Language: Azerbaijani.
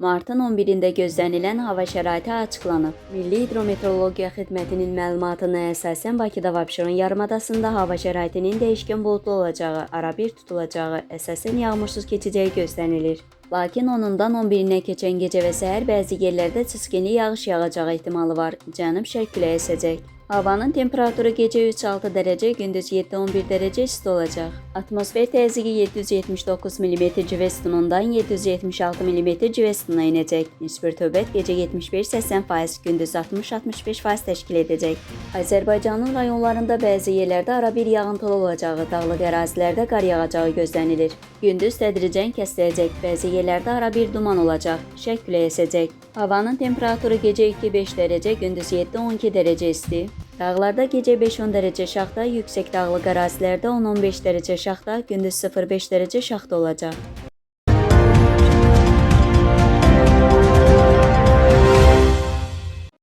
Martın 11-də gözlənilən hava şəraiti açıqlanıb. Milli Hidrometeorologiya Xidmətinin məlumatına əsasən Bakıda və Abşeron yarımadasında hava şəraitinin dəyişkən buludlu olacağı, arabir tutulacağı, əsasən yağmursuz keçəcəyi gözlənilir. Lakin 10-dan 11-nə keçən gecə və səhər bəzi yerlərdə çiskinli yağış yağacağı ehtimalı var. Cənub-şərq küləyi əsəcək. Havanın temperaturu gecə 3-6 dərəcə, gündüz 7-11 dərəcə isti olacaq. Atmosfer təzyiqi 779 mm civə sütunundan 776 mm civə sütununa enəcək. Nisbi rütubət gecə 75-80%, gündüz 60-65% təşkil edəcək. Azərbaycanın rayonlarında bəzi yerlərdə arabir yağıntılı olacağı, dağlıq ərazilərdə qar yağacağı gözlənilir. Gündüz tədricən kəsiləcək, bəzi yerlərdə arabir duman olacaq, şərq küləyi əsəcək. Havanın temperaturu gecə 2-5 dərəcə, gündüz 7-12 dərəcə isti. Dağlarda gecə 5-10 dərəcə şaxta, yüksək dağlıq ərazilərdə 10-15 dərəcə şaxta, gündüz 0-5 dərəcə şaxta olacaq.